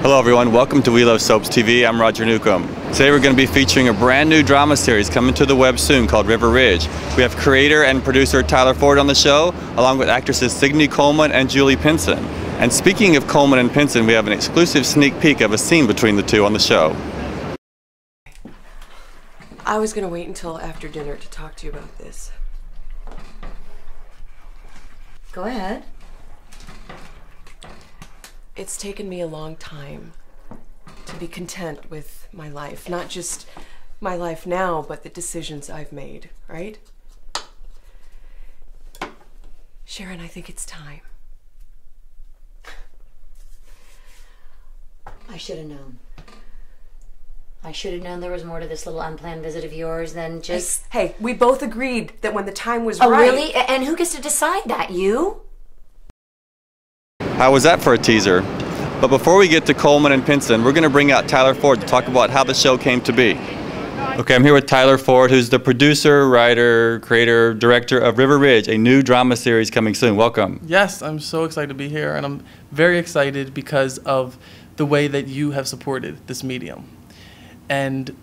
Hello everyone, welcome to We Love Soaps TV. I'm Roger Newcomb. Today we're going to be featuring a brand new drama series coming to the web soon called River Ridge. We have creator and producer Tyler Ford on the show, along with actresses Signy Coleman and Julie Pinson. And speaking of Coleman and Pinson, we have an exclusive sneak peek of a scene between the two on the show. I was going to wait until after dinner to talk to you about this. Go ahead. It's taken me a long time to be content with my life. Not just my life now, but the decisions I've made, right? Sharon, I think it's time. I should have known. I should have known there was more to this little unplanned visit of yours than just... Hey, we both agreed that when the time was right... Oh, really? And who gets to decide that? You? How was that for a teaser? But before we get to Coleman and Pinson, we're going to bring out Tyler Ford to talk about how the show came to be. Okay, I'm here with Tyler Ford, who's the producer, writer, creator, director of River Ridge, a new drama series coming soon. Welcome. Yes, I'm so excited to be here, and I'm very excited because of the way that you have supported this medium. And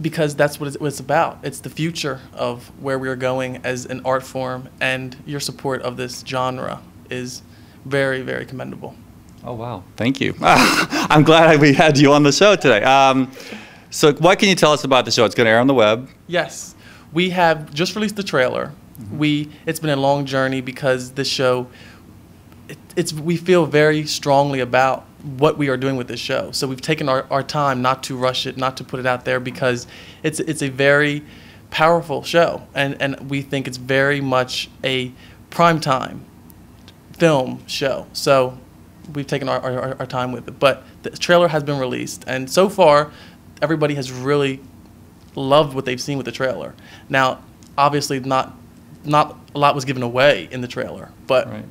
because that's what it's about. It's the future of where we are going as an art form, and your support of this genre is very, very commendable. Oh, wow. Thank you. I'm glad we had you on the show today. So what can you tell us about the show? It's going to air on the web. Yes. We have just released the trailer. Mm-hmm. It's been a long journey because this show, we feel very strongly about what we are doing with this show. So we've taken our time not to rush it, not to put it out there, because it's a very powerful show. And we think it's very much a primetime film show. So we've taken our time with it. But the trailer has been released, and so far everybody has really loved what they've seen with the trailer. Now, obviously not a lot was given away in the trailer, but right.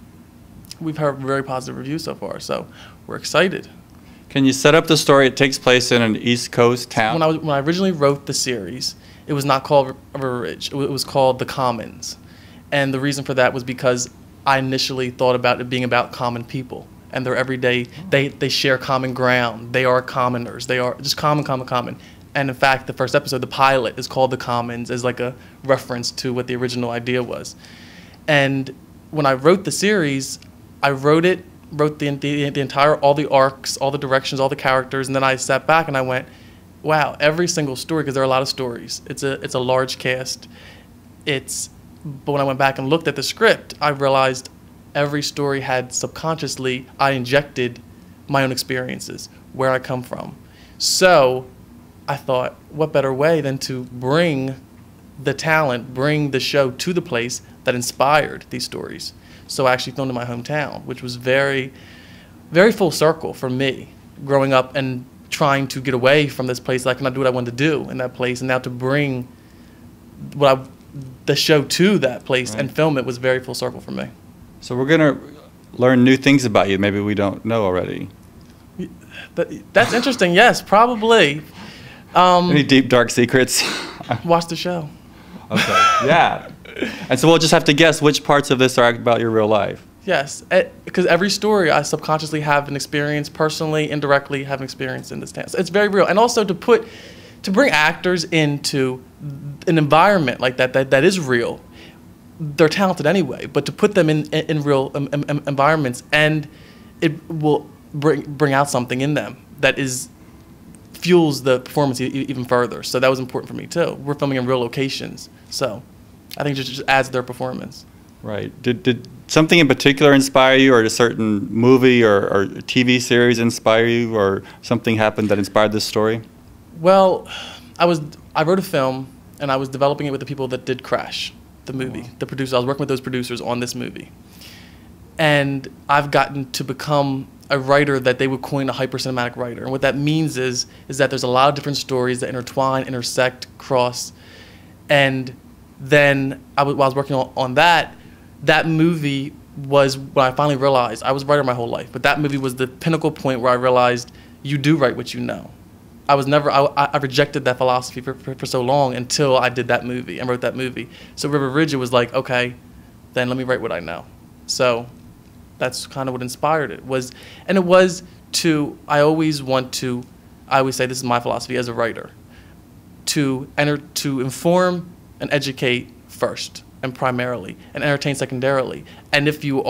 We've heard very positive reviews so far, so we're excited. Can you set up the story? It takes place in an East Coast town. When I originally wrote the series, it was not called River Ridge. It was called The Commons. And the reason for that was because I initially thought about it being about common people. And they're everyday, they share common ground. They are commoners. They are just common. And in fact, the first episode, the pilot, is called The Commons, as like a reference to what the original idea was. And when I wrote the series, I wrote the entire, all the arcs, all the directions, all the characters, and then I sat back and I went, wow, every single story, because there are a lot of stories. It's a large cast. But when I went back and looked at the script, I realized every story had subconsciously, I injected my own experiences, where I come from. So I thought, what better way than to bring the talent, bring the show to the place that inspired these stories. So I actually filmed in my hometown, which was very, very full circle for me, growing up and trying to get away from this place. I could not do what I wanted to do in that place, and now to bring the show to that place and film it was very full circle for me. So we're going to learn new things about you maybe we don't know already. That's interesting, yes, probably. Any deep, dark secrets? Watch the show. Okay, yeah. And so we'll just have to guess which parts of this are about your real life. Yes, because every story I subconsciously have an experience, personally, indirectly have an experience in this town. So it's very real. And also to bring actors into an environment like that is real. They're talented anyway, but to put them in real environments, and it will bring out something in them that fuels the performance even further. So that was important for me too. We're filming in real locations, so I think it just adds to their performance. Right. Did something in particular inspire you, or a certain movie or TV series inspire you, or something happened that inspired this story? Well, I wrote a film, and I was developing it with the people that did Crash, the movie, the producers. I was working with those producers on this movie. And I've gotten to become a writer that they would coin a hyper-cinematic writer. And what that means is that there's a lot of different stories that intertwine, intersect, cross. And then while I was working on that movie was when I finally realized, I was a writer my whole life, but that movie was the pinnacle point where I realized you do write what you know. I rejected that philosophy for so long until I did that movie and wrote that movie. So River Ridge, it was like, okay, then let me write what I know. So that's kind of what inspired it. And it was I always say this is my philosophy as a writer, to inform and educate first and primarily, and entertain secondarily. And if you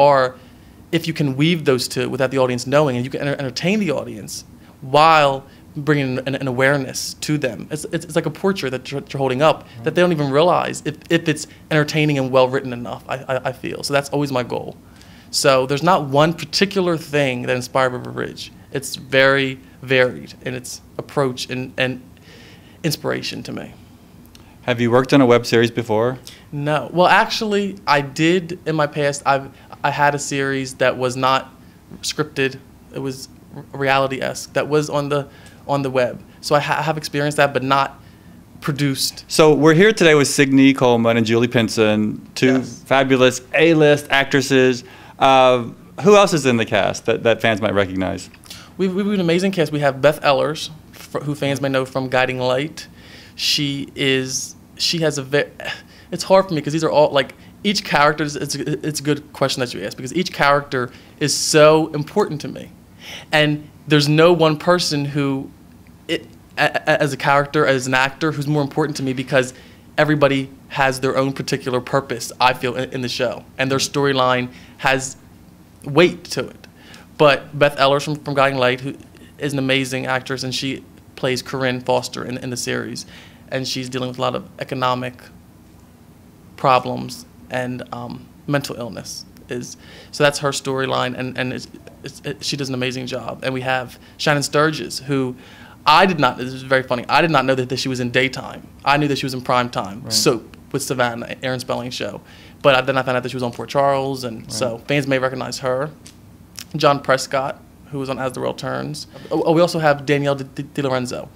can weave those two without the audience knowing, and you can entertain the audience while bringing an awareness to them. It's like a portrait that you're holding up that they don't even realize if it's entertaining and well written enough, I feel. So that's always my goal. So there's not one particular thing that inspired River Ridge. It's very varied in its approach and inspiration to me. Have you worked on a web series before? No. Well, actually, I did in my past. I had a series that was not scripted. It was reality-esque. That was on the web. So I have experienced that, but not produced. So we're here today with Signy Coleman and Julie Pinson, two fabulous A-list actresses. Who else is in the cast that fans might recognize? We've an amazing cast. We have Beth Ellers, who fans may know from Guiding Light. She has a very. It's hard for me because these are all like each character. It's a good question that you ask because each character is so important to me, and there's no one person who, as a character, as an actor, who's more important to me because everybody has their own particular purpose, I feel, in the show, and their storyline has weight to it. But Beth Ellers from Guiding Light, who is an amazing actress, and she plays Corinne Foster in the series, and she's dealing with a lot of economic problems and mental illness. So that's her storyline, and she does an amazing job. And we have Shannon Sturgis, who this is very funny, I did not know that she was in daytime. I knew that she was in prime time, right. Soap with Savannah, Aaron Spelling's show. But then I found out that she was on Port Charles, and right. So fans may recognize her. John Prescott, who was on As the World Turns. We also have Danielle Di Lorenzo,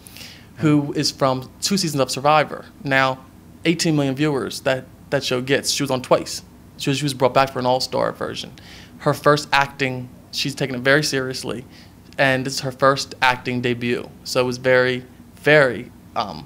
who is from 2 seasons of Survivor. Now, 18 million viewers that show gets. She was on twice. She was brought back for an all-star version. Her first acting, she's taken it very seriously, and this is her first acting debut. So it was very, very, it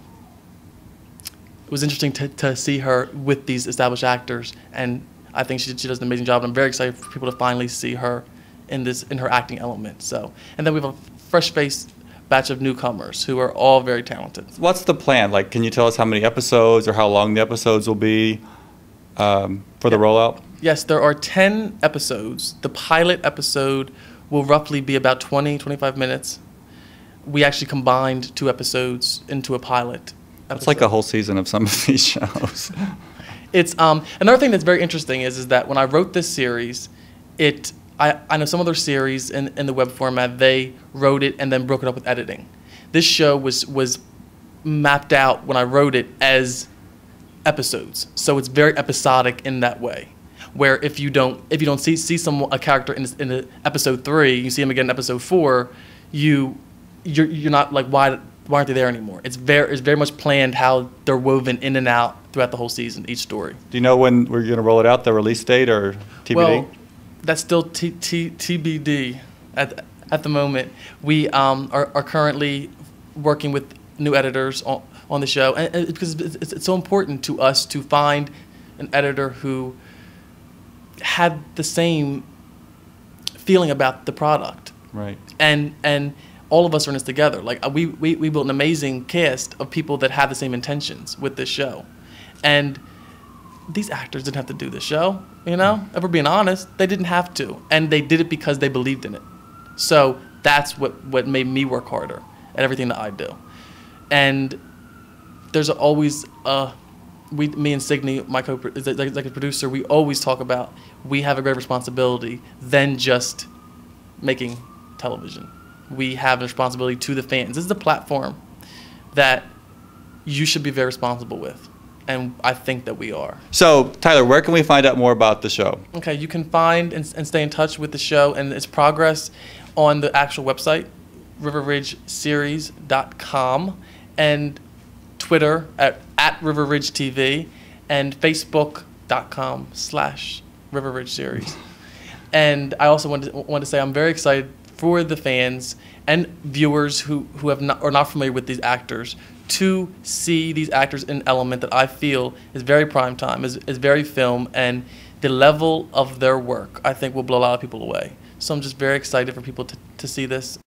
was interesting to see her with these established actors, and I think she does an amazing job. And I'm very excited for people to finally see her in her acting element. So, and then we have a fresh-faced batch of newcomers who are all very talented. What's the plan? Like, can you tell us how many episodes or how long the episodes will be for the rollout? Yes, there are 10 episodes. The pilot episode will roughly be about 20-25 minutes. We actually combined 2 episodes into a pilot episode. It's like a whole season of some of these shows. It's another thing that's very interesting is that when I wrote this series, I know some other series in the web format, they wrote it and then broke it up with editing. This show was mapped out when I wrote it as episodes, so it's very episodic in that way. Where if you don't see a character in the episode 3, you see him again in episode 4, you're not like why aren't they there anymore? It's very much planned how they're woven in and out throughout the whole season, each story. Do you know when we're going to roll it out, the release date or TBD? Well, that's still TBD at the moment. We are currently working with new editors on the show, and because it's so important to us to find an editor who had the same feeling about the product. Right. And all of us are in this together. Like we built an amazing cast of people that have the same intentions with this show, and these actors didn't have to do this show, you know? If we're being honest, they didn't have to. And they did it because they believed in it. So that's what made me work harder at everything that I do. And there's always, me and Signy, my executive producer, we always talk about we have a great responsibility than just making television. We have a responsibility to the fans. This is a platform that you should be very responsible with. And I think that we are. So, Tyler, where can we find out more about the show? Okay, you can find and stay in touch with the show and its progress on the actual website, riverridgeseries.com, and Twitter at riverridgetv, and facebook.com/riverridgeseries. And I also want to say I'm very excited for the fans and viewers who are not familiar with these actors to see these actors in an element that I feel is very prime time, is very film, and the level of their work I think will blow a lot of people away. So I'm just very excited for people to see this.